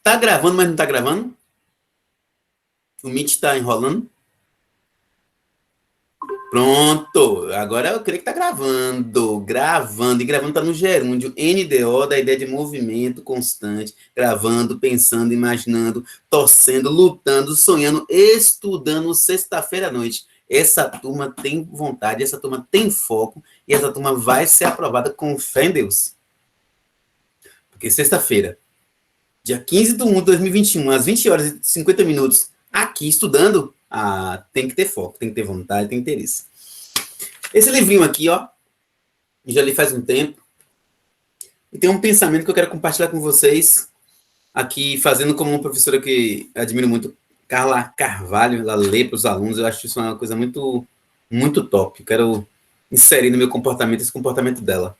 Tá gravando, mas não tá gravando? O Meet tá enrolando? Pronto! Agora eu creio que tá gravando. Gravando. E gravando tá no gerúndio. NDO, da ideia de movimento constante. Gravando, pensando, imaginando, torcendo, lutando, sonhando, estudando sexta-feira à noite. Essa turma tem vontade, essa turma tem foco. E essa turma vai ser aprovada com fé em Deus. Porque sexta-feira, dia 15 de 1 de 2021, às 20 horas e 50 minutos, aqui estudando, tem que ter foco, tem que ter vontade, tem interesse. Esse livrinho aqui, ó, já li faz um tempo, e tem um pensamento que eu quero compartilhar com vocês, aqui fazendo como uma professora que admiro muito, Carla Carvalho, ela lê para os alunos, eu acho isso uma coisa muito, muito top. Quero inserir no meu comportamento esse comportamento dela.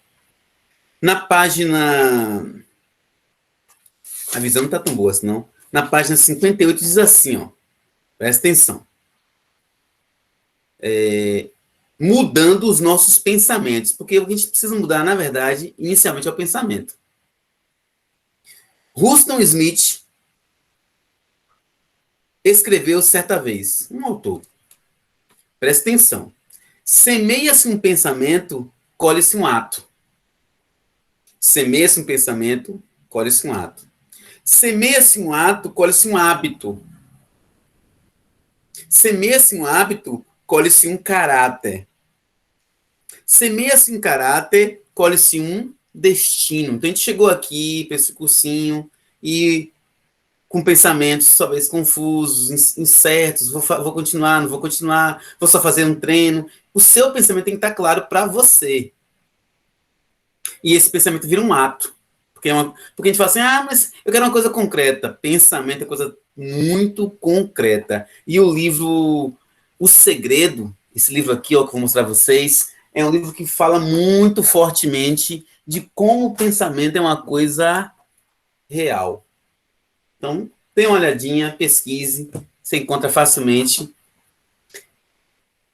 Na página... A visão não está tão boa, senão. Na página 58 diz assim, ó. Presta atenção. Mudando os nossos pensamentos. Porque o que a gente precisa mudar, na verdade, inicialmente é o pensamento. Ruston Smith escreveu certa vez, um autor. Presta atenção. Semeia-se um pensamento, colhe-se um ato. Semeia-se um pensamento, colhe-se um ato. Semeia-se um ato, colhe-se um hábito. Semeia-se um hábito, colhe-se um caráter. Semeia-se um caráter, colhe-se um destino. Então a gente chegou aqui para esse cursinho e com pensamentos talvez confusos, incertos, vou continuar, não vou continuar, vou só fazer um treino. O seu pensamento tem que estar claro para você. E esse pensamento vira um ato. Porque a gente fala assim, mas eu quero uma coisa concreta. Pensamento é coisa muito concreta. E o livro O Segredo, esse livro aqui, ó, que eu vou mostrar a vocês, é um livro que fala muito fortemente de como o pensamento é uma coisa real. Então, dê uma olhadinha, pesquise, você encontra facilmente.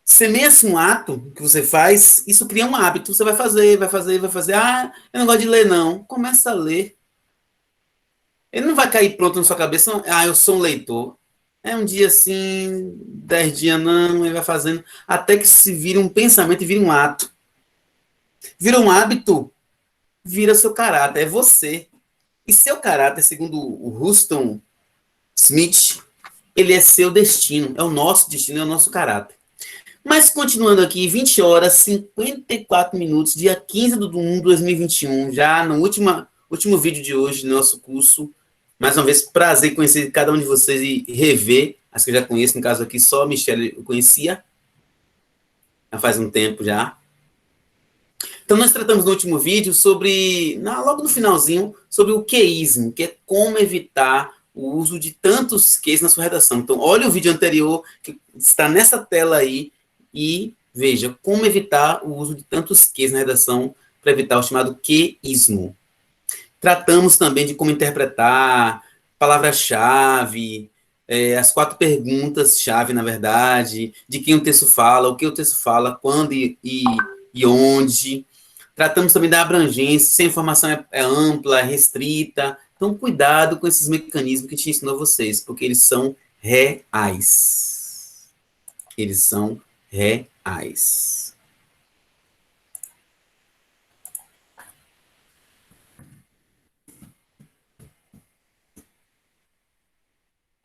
Semeia-se um ato que você faz, isso cria um hábito. Você vai fazer. Eu não gosto de ler, não. Começa a ler. Ele não vai cair pronto na sua cabeça. Eu sou um leitor. É um dia sim, 10 dias não, ele vai fazendo, até que se vira um pensamento e vira um ato. Vira um hábito, vira seu caráter, é você. E seu caráter, segundo o Ruston Smith, ele é seu destino, é o nosso destino, é o nosso caráter. Mas continuando aqui, 20 horas, 54 minutos, dia 15 de 1 de 2021, já no último vídeo de hoje, do nosso curso. Mais uma vez, prazer em conhecer cada um de vocês e rever, as que eu já conheço, no caso aqui, só a Michelle eu conhecia, já faz um tempo já. Então, nós tratamos no último vídeo sobre, logo no finalzinho, sobre o queísmo, que é como evitar o uso de tantos Qs na sua redação. Então, olha o vídeo anterior, que está nessa tela aí, e veja como evitar o uso de tantos Qs na redação para evitar o chamado queísmo. Tratamos também de como interpretar palavra-chave, as 4 perguntas-chave, na verdade, de quem o texto fala, o que o texto fala, quando e onde. Tratamos também da abrangência, se a informação é ampla, é restrita. Então, cuidado com esses mecanismos que a gente ensinou a vocês, porque eles são reais. Eles são reais.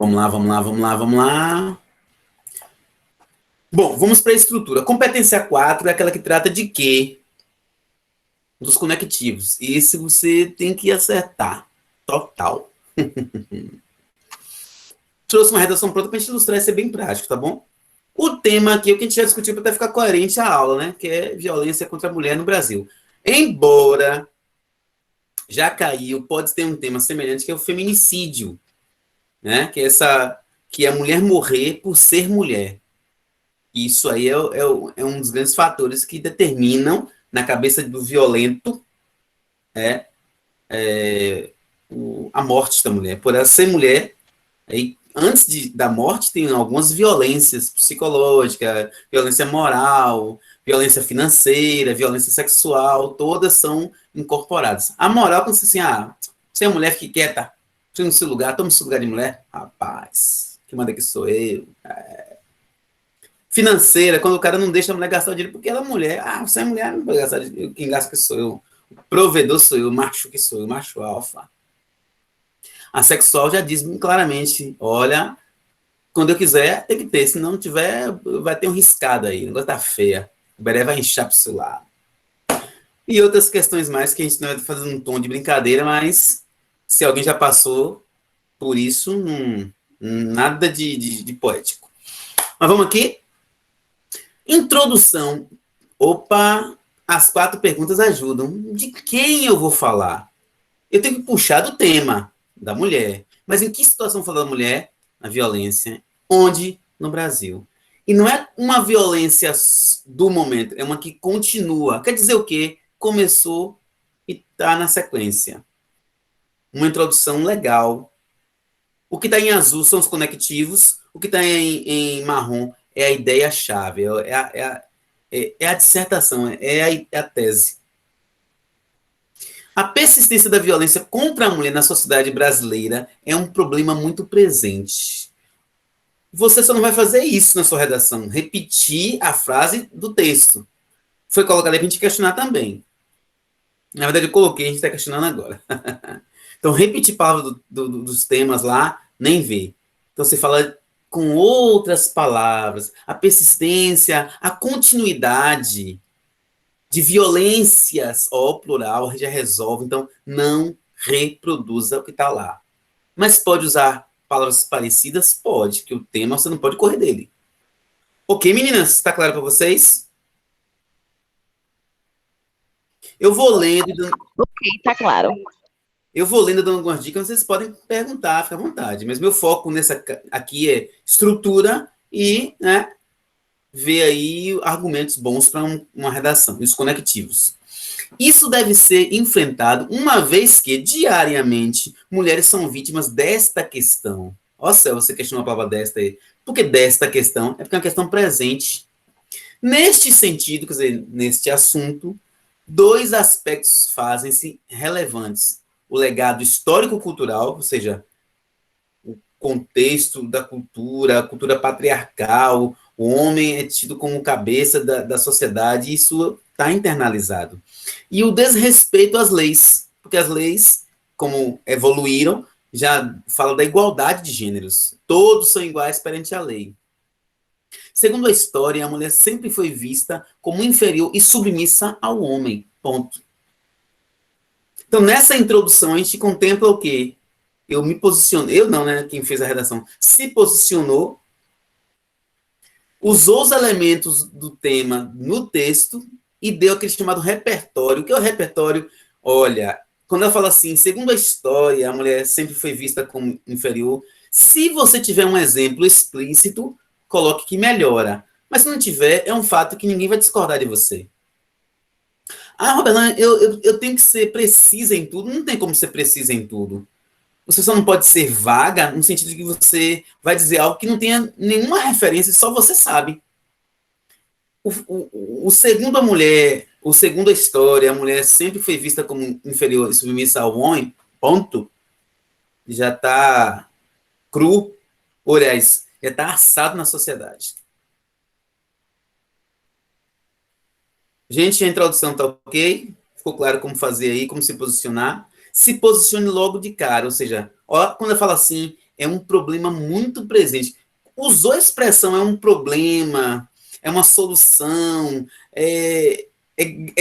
Vamos lá. Bom, vamos para a estrutura. Competência 4 é aquela que trata de quê? Dos conectivos. Esse você tem que acertar. Total. Trouxe uma redação pronta para a gente ilustrar e ser bem prático, tá bom? O tema aqui é o que a gente já discutiu para até ficar coerente a aula, né? Que é violência contra a mulher no Brasil. Embora já caiu, pode ter um tema semelhante, que é o feminicídio, né? Que é a mulher morrer por ser mulher. Isso aí é um dos grandes fatores que determinam na cabeça do violento a morte da mulher. Por ela ser mulher, aí, antes da morte tem algumas violências psicológicas, violência moral, Violência financeira, violência sexual, todas são incorporadas. A moral, quando você assim, você é mulher, fique quieta, fique no seu lugar, tome o seu lugar de mulher. Rapaz, que manda que sou eu. Financeira, quando o cara não deixa a mulher gastar o dinheiro porque ela é mulher. Você é mulher, não pode gastar dinheiro. Quem gasta que sou eu. O provedor sou eu, o macho que sou eu, macho alfa. A sexual já diz claramente, olha, quando eu quiser, tem que ter. Se não tiver, vai ter um riscado aí. O negócio tá feia. O beré vai inchar pro seu lado. E outras questões mais que a gente não vai fazer um tom de brincadeira, mas se alguém já passou por isso, nada de poético. Mas vamos aqui. Introdução. Opa, as 4 perguntas ajudam. De quem eu vou falar? Eu tenho que puxar do tema da mulher. Mas em que situação falar da mulher? Na violência. Onde? No Brasil. E não é uma violência do momento, é uma que continua. Quer dizer o quê? Começou e está na sequência. Uma introdução legal. O que está em azul são os conectivos, o que está em marrom é a ideia-chave, é a dissertação, é a tese. A persistência da violência contra a mulher na sociedade brasileira é um problema muito presente. Você só não vai fazer isso na sua redação, repetir a frase do texto. Foi colocado aí para a gente questionar também. Na verdade, eu coloquei, a gente está questionando agora. Então, repetir palavras dos temas lá, nem vê. Então, você fala com outras palavras. A persistência, a continuidade de violências, plural, já resolve. Então, não reproduza o que está lá. Mas pode usar palavras parecidas? Pode, que o tema você não pode correr dele. Ok, meninas? Está claro para vocês? Eu vou lendo. Ok, tá claro. Eu vou lendo, dando algumas dicas, vocês podem perguntar, fica à vontade. Mas meu foco nessa aqui é estrutura e, né, ver aí argumentos bons para uma redação, os conectivos. Isso deve ser enfrentado uma vez que, diariamente, mulheres são vítimas desta questão. Ó céu, você questionou a palavra desta aí. Por que desta questão? É porque é uma questão presente. Neste sentido, quer dizer, neste assunto, 2 aspectos fazem-se relevantes. O legado histórico-cultural, ou seja, o contexto da cultura, a cultura patriarcal, o homem é tido como cabeça da sociedade, e isso está internalizado. E o desrespeito às leis, porque as leis, como evoluíram, já falam da igualdade de gêneros. Todos são iguais perante a lei. Segundo a história, a mulher sempre foi vista como inferior e submissa ao homem. Ponto. Então, nessa introdução, a gente contempla o quê? Eu me posiciono, eu não, né? Quem fez a redação se posicionou, usou os elementos do tema no texto e deu aquele chamado repertório. O que é o repertório? Olha, quando ela fala assim, segundo a história, a mulher sempre foi vista como inferior. Se você tiver um exemplo explícito, coloque que melhora. Mas se não tiver, é um fato que ninguém vai discordar de você. Roberto, eu tenho que ser precisa em tudo. Não tem como ser precisa em tudo. Você só não pode ser vaga no sentido de que você vai dizer algo que não tenha nenhuma referência, só você sabe. O segundo a mulher, o segundo a história, a mulher sempre foi vista como inferior e submissa ao homem, ponto. Já está cru, ou, aliás, já está assado na sociedade. Gente, a introdução está ok? Ficou claro como fazer aí, como se posicionar? Se posicione logo de cara, ou seja, ó, quando eu falo assim, é um problema muito presente. Usou a expressão é um problema, é uma solução, é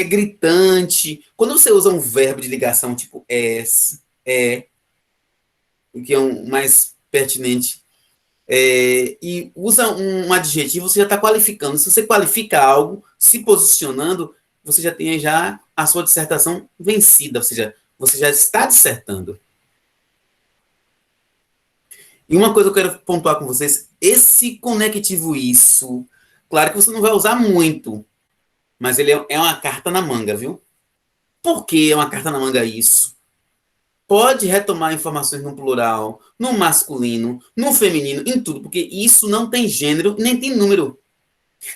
gritante. Quando você usa um verbo de ligação tipo o que é um mais pertinente, e usa um adjetivo, você já está qualificando. Se você qualifica algo, se posicionando, você já tem já a sua dissertação vencida, ou seja, você já está dissertando. E uma coisa que eu quero pontuar com vocês, esse conectivo isso, claro que você não vai usar muito, mas ele é uma carta na manga, viu? Por que é uma carta na manga isso? Pode retomar informações no plural, no masculino, no feminino, em tudo, porque isso não tem gênero nem tem número.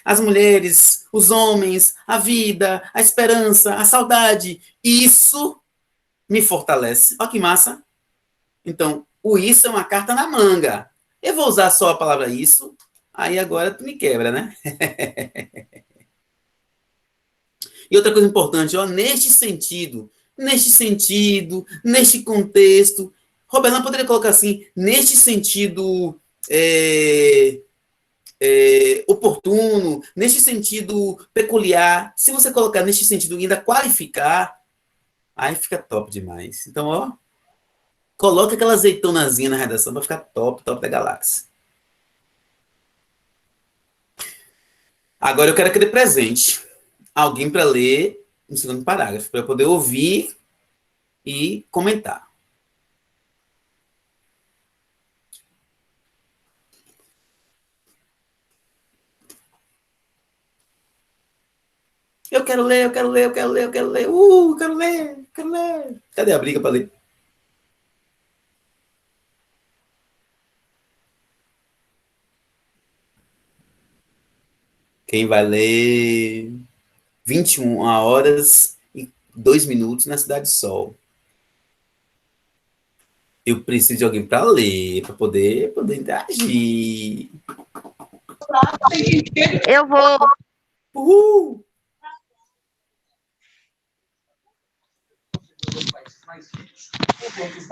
As mulheres, os homens, a vida, a esperança, a saudade. Isso me fortalece. Olha que massa. Então, o isso é uma carta na manga. Eu vou usar só a palavra isso, aí agora tu me quebra, né? E outra coisa importante, ó, neste sentido, neste contexto, Roberto poderia colocar assim, neste sentido oportuno, neste sentido peculiar. Se você colocar neste sentido e ainda qualificar, aí fica top demais. Então, ó, coloca aquela azeitonazinha na redação para ficar top, top da galáxia. Agora eu quero aquele presente. Alguém para ler um segundo parágrafo, para eu poder ouvir e comentar. Eu quero ler, eu quero ler, eu quero ler, eu quero ler. Quero ler, quero ler. Cadê a briga para ler? Quem vai ler 21 horas e 2 minutos na Cidade Sol. Eu preciso de alguém para ler, para poder interagir. Eu vou. Uhul!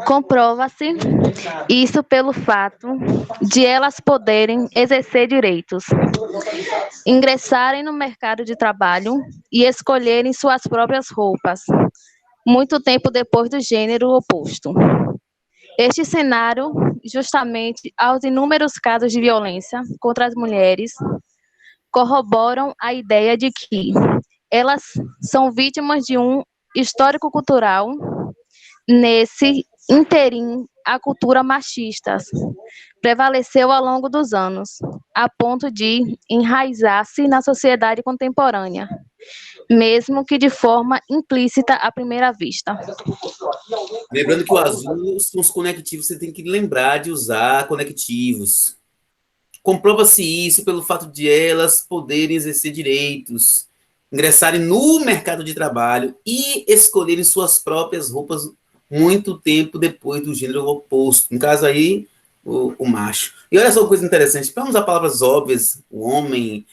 Comprova-se isso pelo fato de elas poderem exercer direitos, ingressarem no mercado de trabalho e escolherem suas próprias roupas, muito tempo depois do gênero oposto. Este cenário, justamente aos inúmeros casos de violência contra as mulheres, corroboram a ideia de que elas são vítimas de um histórico cultural. Nesse interim, a cultura machista prevaleceu ao longo dos anos, a ponto de enraizar-se na sociedade contemporânea, mesmo que de forma implícita à primeira vista. Lembrando que o azul são os conectivos, você tem que lembrar de usar conectivos. Comprova-se isso pelo fato de elas poderem exercer direitos, ingressarem no mercado de trabalho e escolherem suas próprias roupas muito tempo depois do gênero oposto. No caso aí, o macho. E olha só uma coisa interessante, para usar palavras óbvias, o homem,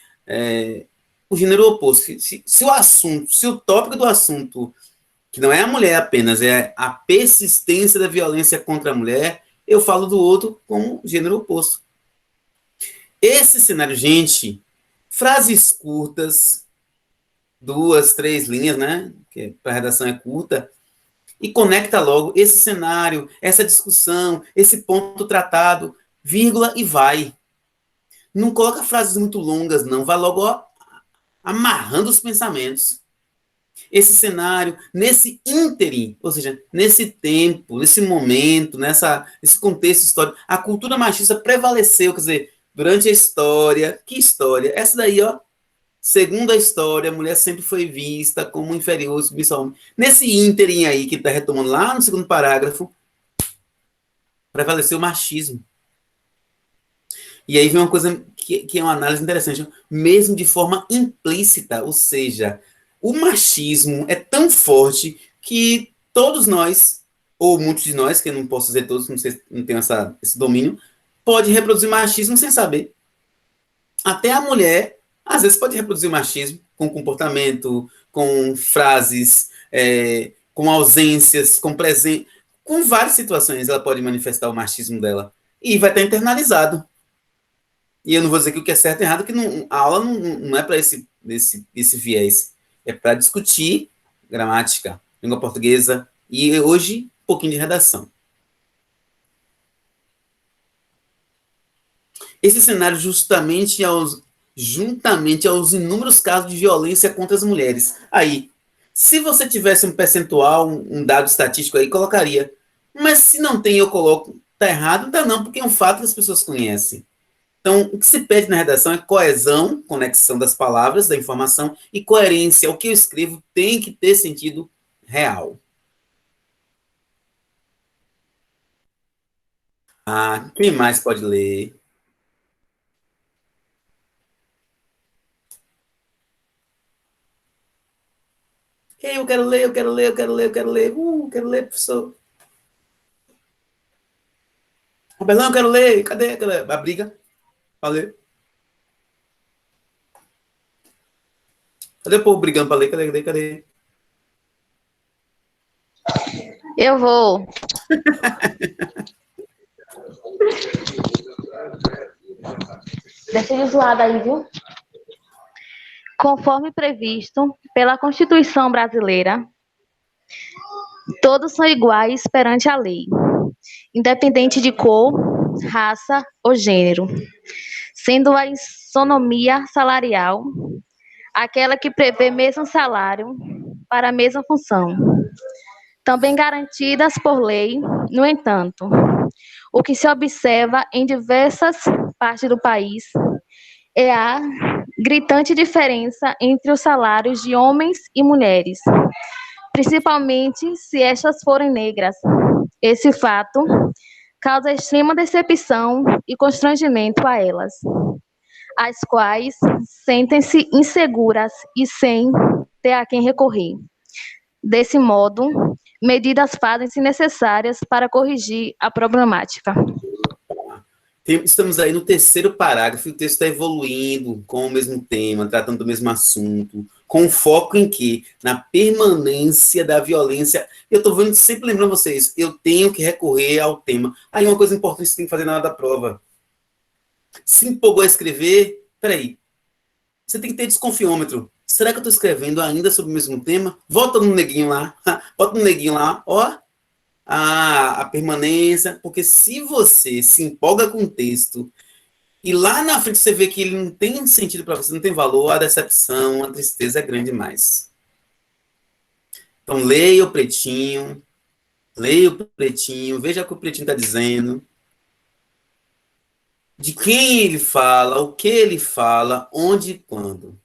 o gênero oposto. Se o assunto, se o tópico do assunto, que não é a mulher apenas, é a persistência da violência contra a mulher, eu falo do outro como gênero oposto. Esse cenário, gente, frases curtas, 2, 3 linhas, né? Que a redação é curta, e conecta logo esse cenário, essa discussão, esse ponto tratado, vírgula e vai. Não coloca frases muito longas, não. Vai logo ó, amarrando os pensamentos. Esse cenário, nesse ínterim, ou seja, nesse tempo, nesse momento, nesse contexto histórico, a cultura machista prevaleceu, quer dizer, durante a história. Que história? Essa daí, ó, segundo a história, a mulher sempre foi vista como inferior, submissa ao homem. Nesse ínterim aí, que está retomando lá no segundo parágrafo, prevaleceu o machismo. E aí vem uma coisa que é uma análise interessante, mesmo de forma implícita, ou seja, o machismo é tão forte que todos nós, ou muitos de nós, que eu não posso dizer todos, não, sei, não tenho esse domínio, pode reproduzir machismo sem saber. Até a mulher, às vezes, pode reproduzir o machismo com comportamento, com frases, com ausências, com presente, com várias situações ela pode manifestar o machismo dela. E vai estar internalizado. E eu não vou dizer que o que é certo e errado, que não, a aula não é para esse viés. É para discutir gramática, língua portuguesa e hoje um pouquinho de redação. Esse cenário juntamente aos inúmeros casos de violência contra as mulheres. Aí, se você tivesse um percentual, um dado estatístico aí, colocaria. Mas se não tem, eu coloco. Tá errado? Não tá não, porque é um fato que as pessoas conhecem. Então, o que se pede na redação é coesão, conexão das palavras, da informação, e coerência. O que eu escrevo tem que ter sentido real. Ah, quem mais pode ler? eu quero ler, eu quero ler, eu quero ler, eu quero ler. Quero ler, professor. Abelão, eu quero ler. Cadê? A briga? Pra ler. Cadê o povo brigando pra ler? Cadê? Eu vou. Deixa eu zoar daí, viu? Conforme previsto pela Constituição brasileira, todos são iguais perante a lei, independente de cor, raça ou gênero, sendo a isonomia salarial aquela que prevê mesmo salário para a mesma função, também garantidas por lei. No entanto, o que se observa em diversas partes do país é a gritante diferença entre os salários de homens e mulheres, principalmente se estas forem negras. Esse fato causa extrema decepção e constrangimento a elas, as quais sentem-se inseguras e sem ter a quem recorrer. Desse modo, medidas fazem-se necessárias para corrigir a problemática. Estamos aí no terceiro parágrafo, o texto está evoluindo com o mesmo tema, tratando do mesmo assunto, com foco em quê? Na permanência da violência. Eu estou vendo, sempre lembrando vocês, eu tenho que recorrer ao tema. Aí uma coisa importante que você tem que fazer na hora da prova. Se empolgou a escrever, peraí, você tem que ter desconfiômetro. Será que eu estou escrevendo ainda sobre o mesmo tema? Volta no neguinho lá, bota no neguinho lá, ó, a permanência, porque se você se empolga com o texto e lá na frente você vê que ele não tem sentido para você, não tem valor, a decepção, a tristeza é grande demais. Então leia o pretinho, veja o que o pretinho está dizendo, de quem ele fala, o que ele fala, onde e quando.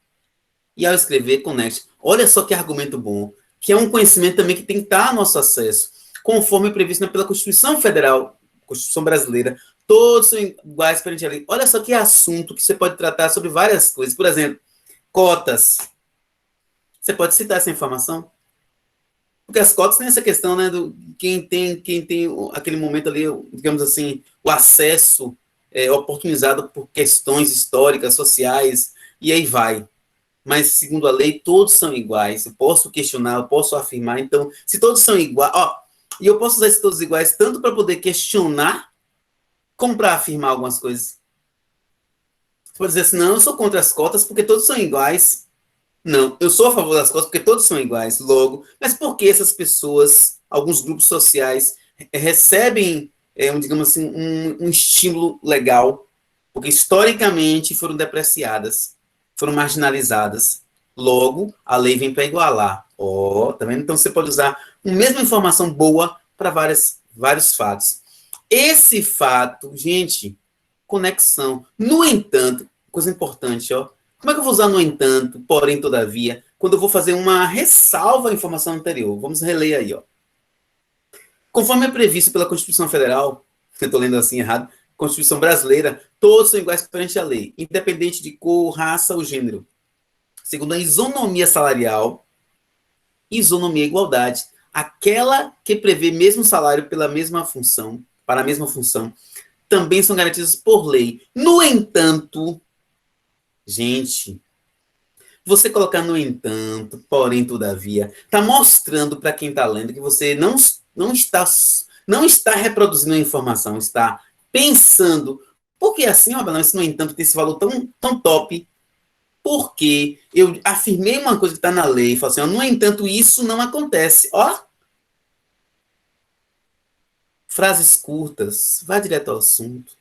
E ao escrever, conecte. Olha só que argumento bom, que é um conhecimento também que tem que estar ao nosso acesso, conforme previsto pela Constituição Federal, Constituição Brasileira. Todos são iguais perante a lei. Olha só que assunto que você pode tratar sobre várias coisas. Por exemplo, cotas. Você pode citar essa informação? Porque as cotas têm essa questão, né, do quem tem aquele momento ali, digamos assim, o acesso oportunizado por questões históricas, sociais, e aí vai. Mas, segundo a lei, todos são iguais. Eu posso questionar, eu posso afirmar. Então, se todos são iguais... e eu posso usar esses todos iguais tanto para poder questionar, como para afirmar algumas coisas. Você pode dizer assim, não, eu sou contra as cotas porque todos são iguais. Não, eu sou a favor das cotas porque todos são iguais, logo. Mas por que essas pessoas, alguns grupos sociais, recebem, digamos assim, um estímulo legal? Porque, historicamente, foram depreciadas, foram marginalizadas. Logo, a lei vem para igualar. Tá vendo? Então, você pode usar a mesma informação boa para vários fatos. Esse fato, gente, conexão. No entanto, coisa importante, ó. Como é que eu vou usar no entanto, porém, todavia, quando eu vou fazer uma ressalva à informação anterior? Vamos reler aí, ó. Conforme é previsto pela Constituição Federal, eu estou lendo assim errado, Constituição Brasileira, todos são iguais perante a lei, independente de cor, raça ou gênero. Segundo a isonomia salarial, isonomia é igualdade, aquela que prevê mesmo salário pela mesma função, para a mesma função, também são garantidas por lei. No entanto, gente, você colocar no entanto, porém, todavia, está mostrando para quem está lendo que você não está reproduzindo a informação, está pensando. Porque assim, ó, isso, no entanto, tem esse valor tão top, porque eu afirmei uma coisa que está na lei, e falo assim, ó, no entanto, isso não acontece. Ó, frases curtas, vá direto ao assunto.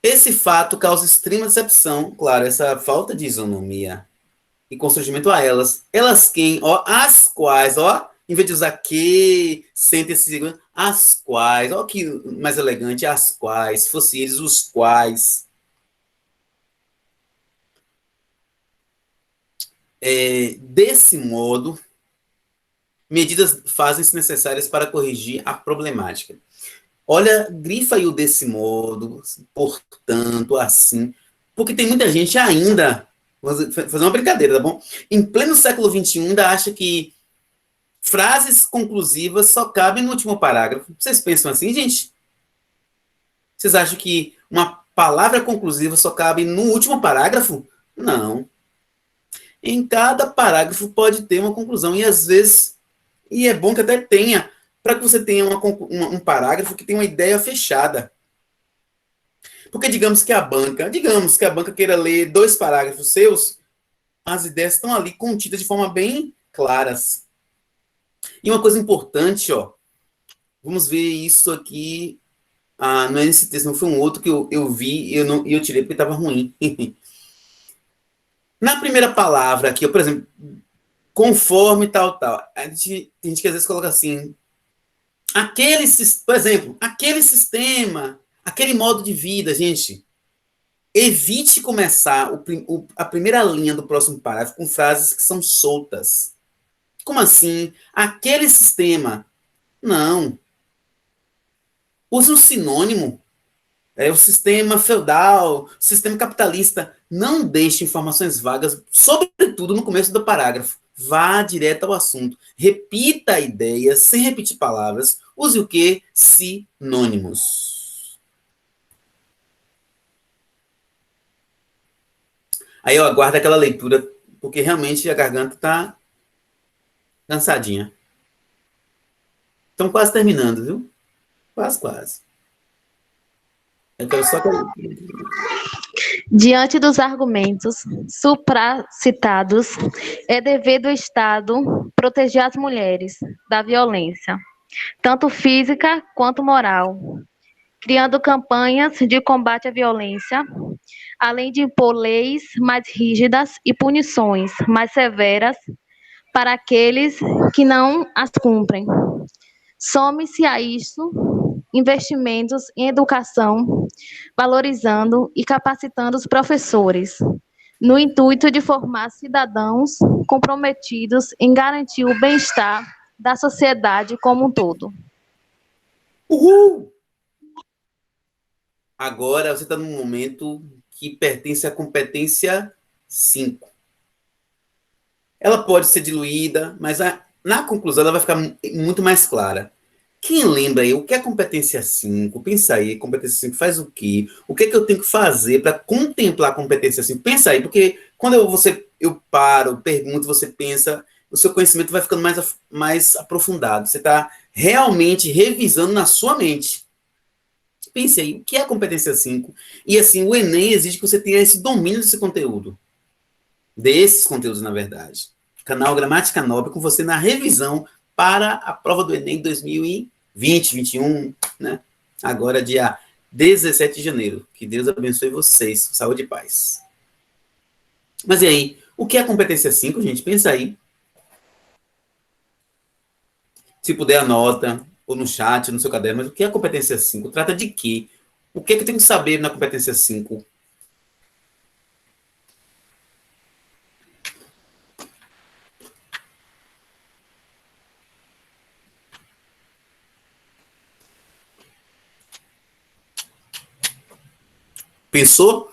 Esse fato causa extrema decepção, claro, essa falta de isonomia e constrangimento a elas. Elas quem, ó, as quais, ó, em vez de usar que, sentem esse, as quais, ó, que mais elegante, as quais, fosse eles os quais. Desse modo, medidas fazem-se necessárias para corrigir a problemática. Olha, grifa aí o desse modo, portanto, assim, porque tem muita gente ainda Vou fazer uma brincadeira, tá bom? Em pleno século XXI, ainda acha que frases conclusivas só cabem no último parágrafo. Vocês pensam assim, gente? Vocês acham que uma palavra conclusiva só cabe no último parágrafo? Não. Em cada parágrafo pode ter uma conclusão, e às vezes, e é bom que até tenha, para que você tenha um parágrafo que tenha uma ideia fechada. Porque digamos que a banca queira ler 2 parágrafos seus, as ideias estão ali contidas de forma bem claras. E uma coisa importante, ó, vamos ver isso aqui, não é nesse texto, não foi um outro que eu vi e eu tirei porque estava ruim. Na primeira palavra aqui, por exemplo, conforme tal, tem gente que às vezes coloca assim, por exemplo, aquele sistema, aquele modo de vida, gente, evite começar a primeira linha do próximo parágrafo com frases que são soltas. Como assim? Aquele sistema. Não. Use um sinônimo. O sistema feudal, o sistema capitalista. Não deixe informações vagas, sobretudo no começo do parágrafo. Vá direto ao assunto. Repita a ideia sem repetir palavras. Use o quê? Sinônimos. Aí eu aguardo aquela leitura, porque realmente a garganta está cansadinha. Estão quase terminando, viu? Quase, quase. Eu quero só que Diante dos argumentos supracitados, é dever do Estado proteger as mulheres da violência, tanto física quanto moral, criando campanhas de combate à violência, além de impor leis mais rígidas e punições mais severas para aqueles que não as cumprem. Some-se a isso investimentos em educação, valorizando e capacitando os professores, no intuito de formar cidadãos comprometidos em garantir o bem-estar da sociedade como um todo. Uhul! Agora você está num momento que pertence à competência 5. Ela pode ser diluída, mas na conclusão ela vai ficar muito mais clara. Quem lembra aí o que é competência 5? Pensa aí, competência 5 faz o quê? O que é que eu tenho que fazer para contemplar a competência 5? Pensa aí, porque quando eu paro, pergunto, você pensa, o seu conhecimento vai ficando mais aprofundado. Você está realmente revisando na sua mente. Pense aí, o que é a competência 5? E assim, o Enem exige que você tenha esse domínio desse conteúdo. Desses conteúdos, na verdade. Canal Gramática Nobre com você na revisão para a prova do Enem 2020, 21, né? Agora, dia 17 de janeiro. Que Deus abençoe vocês. Saúde e paz. Mas e aí? O que é a competência 5, gente? Pensa aí. Se puder, anota, ou no chat, no seu caderno. Mas o que é a competência 5? Trata de quê? O que é que eu tenho que saber na competência 5? Pensou?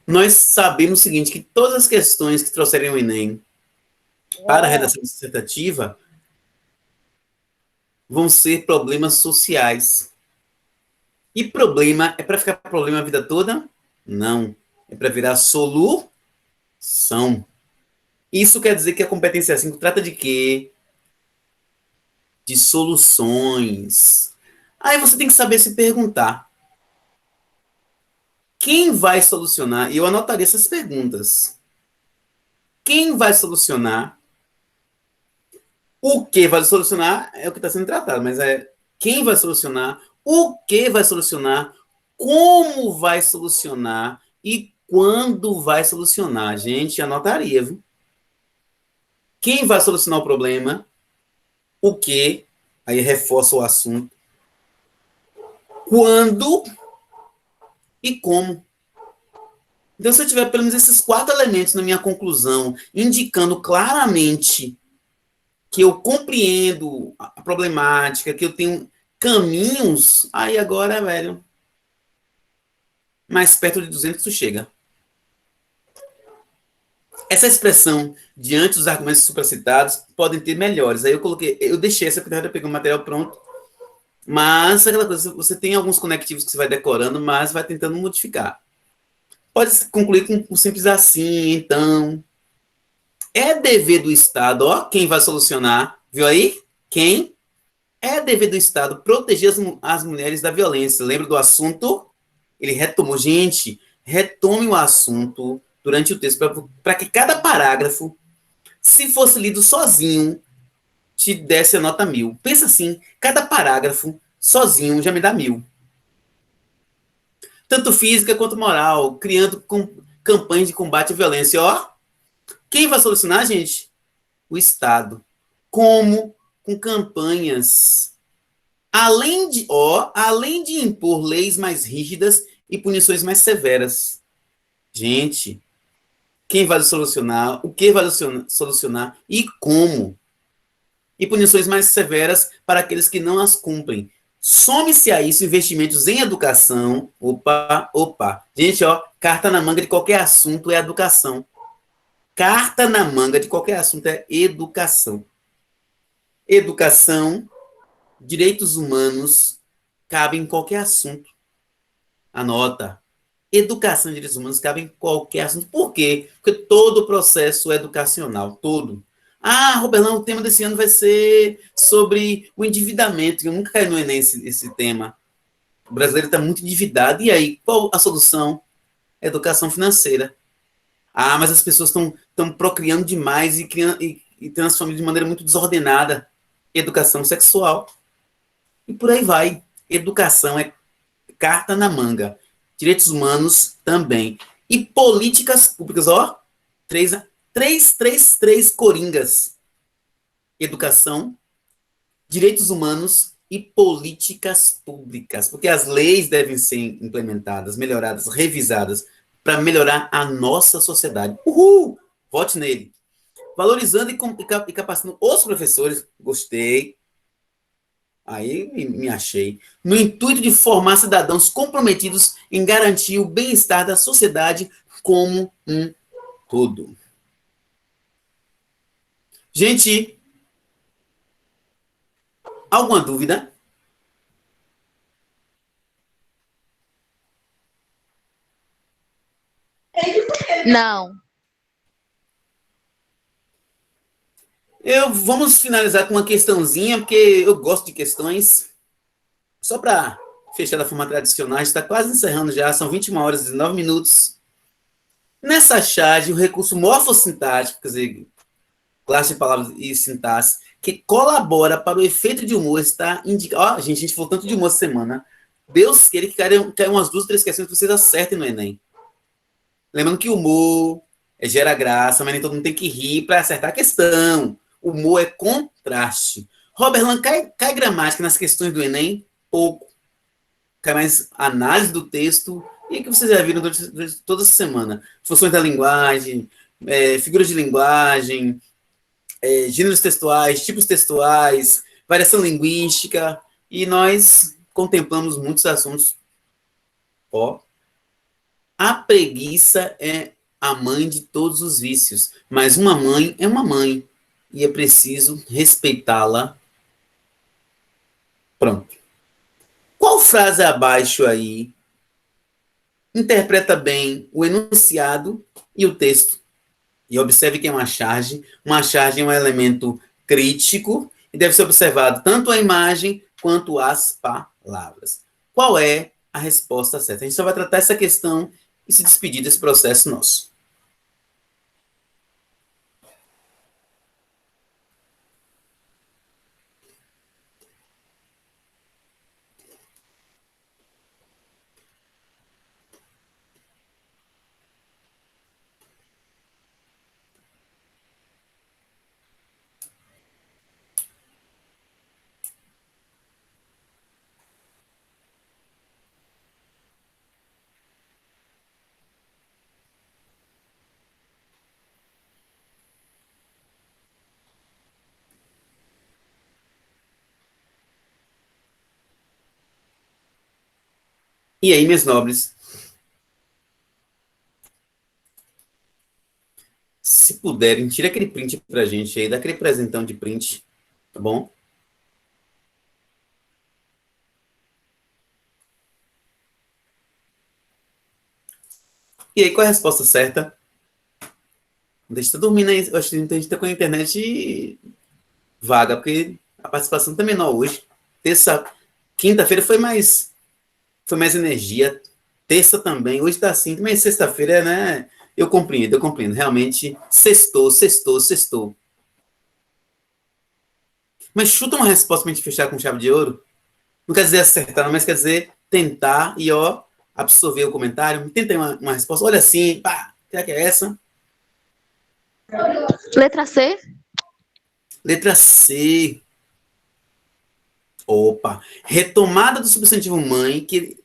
Nós sabemos o seguinte, que todas as questões que trouxerem o Enem para a redação dissertativa vão ser problemas sociais. E problema é para ficar problema a vida toda? Não. É para virar solução. Isso quer dizer que a competência 5 trata de quê? De soluções. Aí você tem que saber se perguntar. Quem vai solucionar? E eu anotaria essas perguntas. Quem vai solucionar? O que vai solucionar é o que está sendo tratado, mas é quem vai solucionar, o que vai solucionar, como vai solucionar e quando vai solucionar. Gente, anotaria, viu? Quem vai solucionar o problema, o que, aí reforça o assunto, quando e como. Então, se eu tiver pelo menos esses 4 elementos na minha conclusão, indicando claramente que eu compreendo a problemática, que eu tenho caminhos, aí agora, velho, mais perto de 200 tu chega. Essa expressão, diante dos argumentos supracitados, podem ter melhores. Aí eu deixei essa porque eu peguei o material pronto, mas aquela coisa, você tem alguns conectivos que você vai decorando, mas vai tentando modificar. Pode concluir com um simples assim, então. É dever do Estado, ó, quem vai solucionar, viu aí? Quem? É dever do Estado proteger as mulheres da violência. Lembra do assunto? Ele retomou. Gente, retome o assunto durante o texto, para que cada parágrafo, se fosse lido sozinho, te desse a nota 1000. Pensa assim, cada parágrafo, sozinho, já me dá 1000. Tanto física quanto moral, criando campanhas de combate à violência. Ó, quem vai solucionar, gente? O Estado. Como? Com campanhas. Além de impor leis mais rígidas e punições mais severas. Gente, quem vai solucionar? O que vai solucionar? E como? E punições mais severas para aqueles que não as cumprem. Some-se a isso investimentos em educação. Opa, opa. Gente, ó, carta na manga de qualquer assunto é educação. Carta na manga de qualquer assunto é educação. Educação, direitos humanos, cabe em qualquer assunto. Anota. Educação e direitos humanos cabe em qualquer assunto. Por quê? Porque todo o processo é educacional, todo. Ah, Roberlão, o tema desse ano vai ser sobre o endividamento. Eu nunca caí no Enem esse tema. O brasileiro está muito endividado. E aí, qual a solução? Educação financeira. Ah, mas as pessoas estão procriando demais e transformando de maneira muito desordenada. Educação sexual. E por aí vai. Educação é carta na manga. Direitos humanos também. E políticas públicas, ó. Três coringas. Educação, direitos humanos e políticas públicas. Porque as leis devem ser implementadas, melhoradas, revisadas, para melhorar a nossa sociedade. Uhul! Vote nele. Valorizando e capacitando os professores. Gostei. Aí me achei. No intuito de formar cidadãos comprometidos em garantir o bem-estar da sociedade como um todo. Gente, alguma dúvida? Não. Vamos finalizar com uma questãozinha, porque eu gosto de questões. Só para fechar da forma tradicional, a gente está quase encerrando já, são 21 horas e 19 minutos. Nessa charge, o recurso morfossintático, quer dizer, classe de palavras e sintaxe, que colabora para o efeito de humor, está indicado. Ó, gente, a gente falou tanto de humor essa semana. Deus queira que caiam umas 2, 3 questões que vocês acertem no Enem. Lembrando que o humor gera graça, mas nem todo mundo tem que rir para acertar a questão. O humor é contraste. Robert Lang cai gramática nas questões do Enem? Pouco. Cai mais análise do texto e que vocês já viram durante toda essa semana. Funções da linguagem, figuras de linguagem, gêneros textuais, tipos textuais, variação linguística, e nós contemplamos muitos assuntos. Ó, a preguiça é a mãe de todos os vícios, mas uma mãe é uma mãe e é preciso respeitá-la. Pronto. Qual frase abaixo aí interpreta bem o enunciado e o texto? E observe que é uma charge. Uma charge é um elemento crítico e deve ser observado tanto a imagem quanto as palavras. Qual é a resposta certa? A gente só vai tratar essa questão e se despedir desse processo nosso. E aí, meus nobres? puderem, tira aquele print pra gente aí, dá aquele presentão de print, tá bom? E aí, qual é a resposta certa? Deixa eu dormindo aí, eu acho que a gente tá com a internet vaga, porque a participação tá menor hoje. Quinta-feira foi mais energia. Terça também, hoje tá assim, mas sexta-feira, né? Eu compreendo. Realmente, sextou. Mas chuta uma resposta pra gente fechar com chave de ouro. Não quer dizer acertar, não, mas quer dizer tentar e, ó, absorver o comentário. Tenta uma resposta. Olha assim, pá, será que é essa? Letra C? Letra C. Opa. Retomada do substantivo mãe que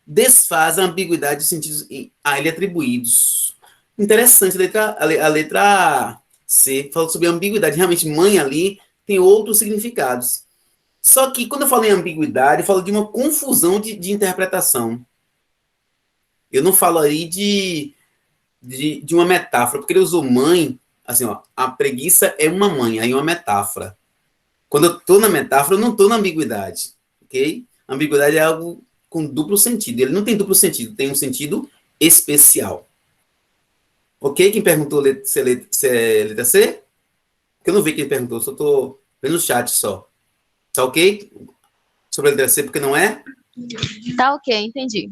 desfaz a ambiguidade de sentidos a ele atribuídos. Interessante, a letra C fala sobre ambiguidade. Realmente, mãe ali tem outros significados. Só que quando eu falo em ambiguidade, eu falo de uma confusão de interpretação. Eu não falo aí de uma metáfora, porque ele usou mãe, assim, ó, a preguiça é uma mãe, aí uma metáfora. Quando eu estou na metáfora, eu não estou na ambiguidade, ok? A ambiguidade é algo com duplo sentido. Ele não tem duplo sentido, tem um sentido especial. Ok? Quem perguntou se é letra C? Porque eu não vi quem perguntou, só estou vendo o chat só. Tá ok? Sobre a letra C, porque não é? Tá ok, entendi.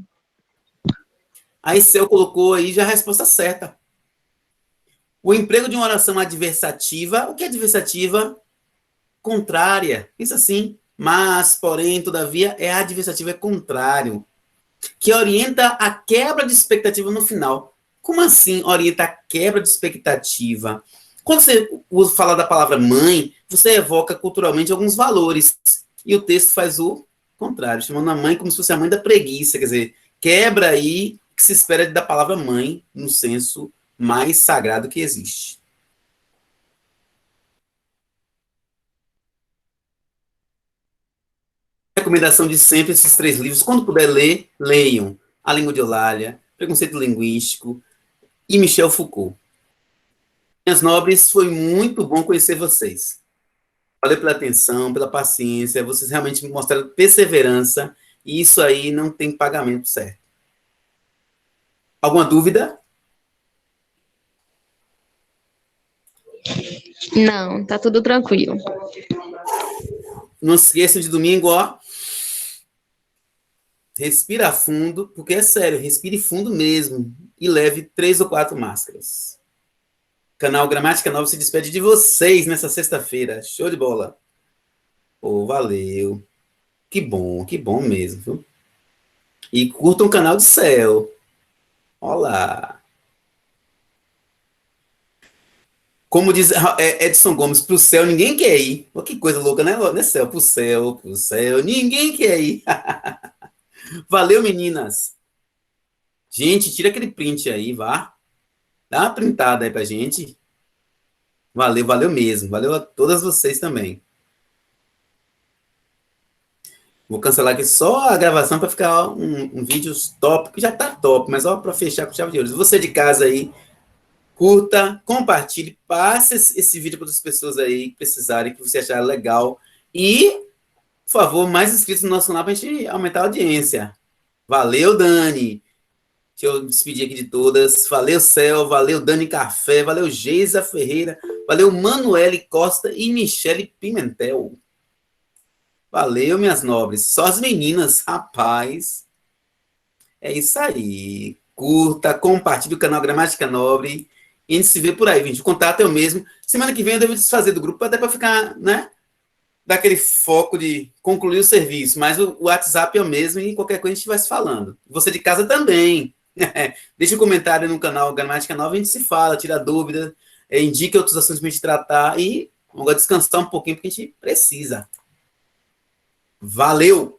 Aí Céu colocou aí já a resposta certa. O emprego de uma oração adversativa. O que é adversativa? Contrária. Isso assim. Mas, porém, todavia, é adversativa, é contrário. Que orienta a quebra de expectativa no final. Como assim orienta a quebra de expectativa? Quando você fala da palavra mãe, você evoca culturalmente alguns valores. E o texto faz o contrário, chamando a mãe como se fosse a mãe da preguiça. Quer dizer, quebra aí o que se espera da palavra mãe no senso mais sagrado que existe. Recomendação de sempre esses 3 livros. Quando puder ler, leiam. A Língua de Eulália, Preconceito Linguístico e Michel Foucault. Minhas nobres, foi muito bom conhecer vocês. Valeu pela atenção, pela paciência. Vocês realmente me mostraram perseverança e isso aí não tem pagamento certo. Alguma dúvida? Não, tá tudo tranquilo. Não esqueçam de domingo, ó. Respira fundo, porque é sério, respire fundo mesmo. E leve 3 ou 4 máscaras. Canal Gramática Nova se despede de vocês nessa sexta-feira. Show de bola. Pô, valeu. Que bom mesmo, viu? E curtam o canal do Céu. Olá. Como diz Edson Gomes, pro céu ninguém quer ir. Oh, que coisa louca, né, Céu? Pro céu, ninguém quer ir. Valeu, meninas. Gente, tira aquele print aí, vá. Dá uma printada aí pra gente. Valeu mesmo. Valeu a todas vocês também. Vou cancelar aqui só a gravação para ficar um vídeo top, que já tá top, mas ó, para fechar com chave de ouro. Você de casa aí, curta, compartilhe, passe esse vídeo para outras pessoas aí que precisarem, que você achar legal. E, por favor, mais inscritos no nosso canal para a gente aumentar a audiência. Valeu, Dani. Deixa eu me despedir aqui de todas. Valeu, Céu. Valeu, Dani Café. Valeu, Geisa Ferreira. Valeu, Manuele Costa e Michele Pimentel. Valeu, minhas nobres. Só as meninas, rapaz. É isso aí. Curta, compartilhe o canal Gramática Nobre. E a gente se vê por aí, gente. O contato é o mesmo. Semana que vem eu devo desfazer do grupo, até para ficar, né? Daquele foco de concluir o serviço. Mas o WhatsApp é o mesmo e qualquer coisa a gente vai se falando. Você de casa também. Deixa um comentário no canal Gramática Nova, a gente se fala, tira dúvida, indica outros assuntos para a gente tratar e vamos descansar um pouquinho, porque a gente precisa. Valeu!